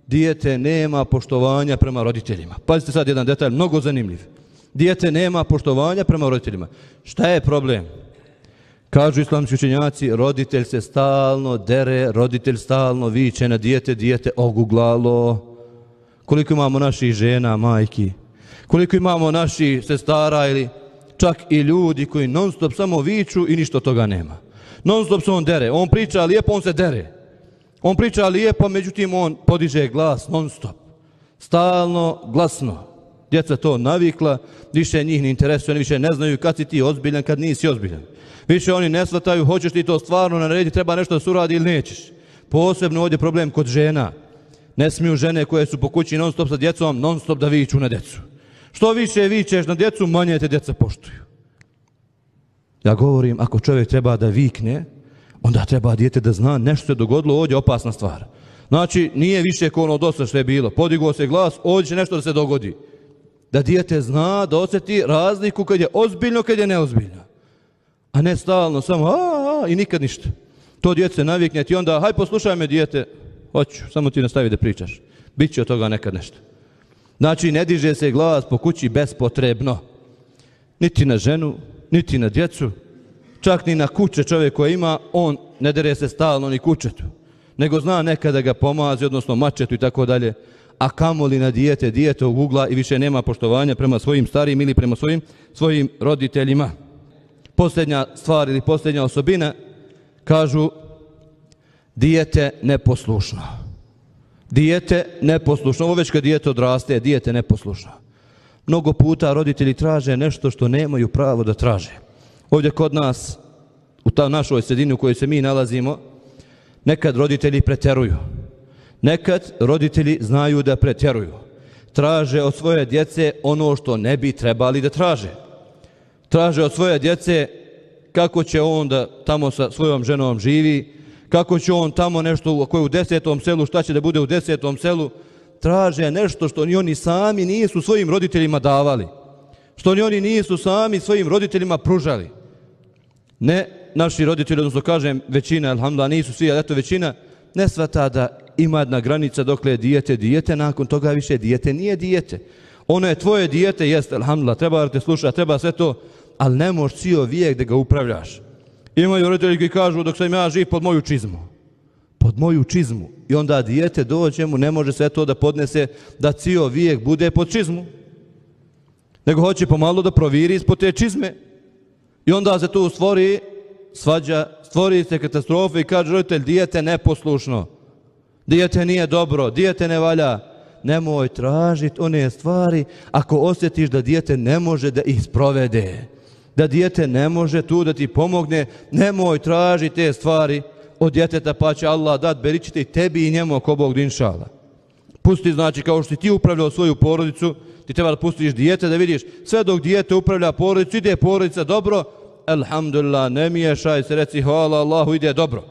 dijete nema poštovanja prema roditeljima. Pazite sad jedan detalj, mnogo zanimljiv. Dijete nema poštovanja prema roditeljima. Šta je problem? Kažu islamski učenjaci, roditelj se stalno dere, roditelj stalno viče na dijete, dijete oguglalo. Koliko imamo naših žena, majki, koliko imamo naših sestara ili čak i ljudi koji non stop samo viču i ništa toga nema. Non stop se on dere, on priča lijepo, on se dere. On priča lijepo, međutim on podiže glas non stop. Stalno, glasno. Djeca to navikla, više njih ne interesuje, oni više ne znaju kad si ti ozbiljan, kad nisi ozbiljan. Više oni ne shvataju, hoćeš ti to stvarno narediti, treba nešto da se uradi ili nećeš. Posebno ovdje problem kod žena. Ne smiju žene koje su po kući non stop sa djecom, non stop da viču na djecu. Što više vičeš na djecu, manje te djeca poštuju. Ja govorim, ako čovjek treba da vikne, onda treba dijete da zna nešto se dogodilo, ovdje opasna stvar. Znači, nije više kao ono dosta što je bilo. Podigao se glas, ovdje će nešto da se dogodi. Da dijete zna, da osjeti razliku kad je ozbiljno, kad je neozbiljno. A ne stalno, samo i nikad ništa. To djece navikne ti onda, haj poslušaj me dijete, hoću, samo ti nastavi da pričaš. Biće od toga nekad nešto. Znači, ne diže se glas po kući bespotrebno. Niti na ženu, niti na djecu. Čak ni na kuće čovjek koji ima, on ne dere se stalno ni kućetu. Nego zna nekada ga pomazi, odnosno mačetu i tako dalje. A kamoli na dijete ogugla i više nema poštovanja prema svojim starijim ili prema svojim roditeljima. Posljednja stvar ili posljednja osobina, kažu, dijete neposlušno. Dijete neposlušno. Ovo već kad dijete odraste, dijete neposlušno. Mnogo puta roditelji traže nešto što nemaju pravo da traže. Ovdje kod nas, u ta našoj sredini u kojoj se mi nalazimo, nekad roditelji pretjeruju. Nekad roditelji znaju da pretjeruju. Traže od svoje djece ono što ne bi trebali da traže. Traže od svoje djece kako će on da tamo sa svojom ženom živi, kako će on tamo nešto, ako je u 10. selu, šta će da bude u 10. selu. Traže nešto što ni oni sami nisu svojim roditeljima davali. Što ni oni nisu sami svojim roditeljima pružali. Ne, naši roditelji, odnosno kažem većina, alhamdulillah, nisu svi, ali eto većina, ne shvata da ima jedna granica dokle je dijete, nakon toga više dijete nije dijete. Ono je tvoje dijete, jeste, alhamdulillah, treba da te sluša, treba sve to, ali ne možeš cijel vijek da ga upravljaš. Imaju roditelji koji kažu dok sam ja živ pod moju čizmu. Pod moju čizmu. I onda dijete dođe mu, ne može sve to da podnese da cijel vijek bude pod čizmu. Nego hoće pomalo da proviri ispod te čizme. I onda se tu stvori svađa, stvori se katastrofa i kaže roditelj, dijete neposlušno. Dijete nije dobro, dijete ne valja. Nemoj tražiti one stvari ako osjetiš da dijete ne može da ih sprovede. Da dijete ne može tu da ti pomogne, nemoj tražiti te stvari od djeteta, pa će Allah dat beričite i tebi i njemu ako Bog inšala. Pusti, znači, kao što ti upravljao svoju porodicu, ti treba da pustiš dijete da vidiš, sve dok dijete upravlja porodicu, ide porodica dobro, alhamdulillah, ne miješaj se, reci hvala Allahu, ide dobro.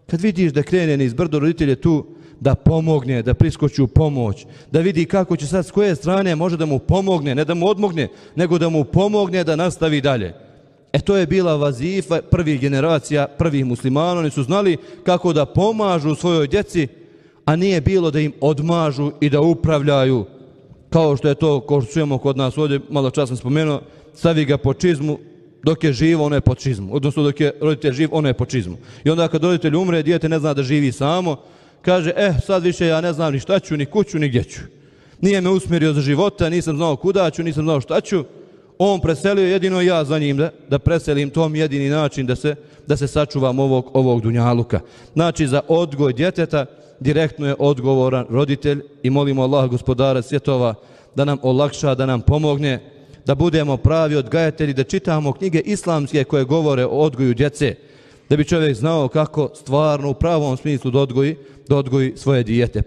Kad vidiš da krene niz brdo, roditelj je tu da pomogne, da priskoči u pomoć, da vidi kako će sad s koje strane može da mu pomogne, ne da mu odmogne, nego da mu pomogne da nastavi dalje. To je bila vazifa prvih generacija, prvih muslimana, oni su znali kako da pomažu svojoj djeci, a nije bilo da im odmažu i da upravljaju, kao što je to, kao što čujemo kod nas ovdje, malo čas sam spomenuo, stavi ga po čizmu, dok je živ, ono je po čizmu, odnosno dok je roditelj živ, ono je po čizmu. I onda kad roditelj umre, dijete ne zna da živi samo, kaže, sad više ja ne znam ni šta ću, ni kuću, ni gdje ću. Nije me usmjerio za života, nisam znao kuda ću, nisam znao šta ću. On preselio, jedino ja za njim da preselim, tom jedini način da se sačuvam ovog dunjaluka. Znači, za odgoj djeteta direktno je odgovoran roditelj i molimo Allah, gospodara svjetova, da nam olakša, da nam pomogne, da budemo pravi odgajatelji, da čitamo knjige islamske koje govore o odgoju djece, da bi čovjek znao kako stvarno u pravom smislu da odgoji svoje dijete.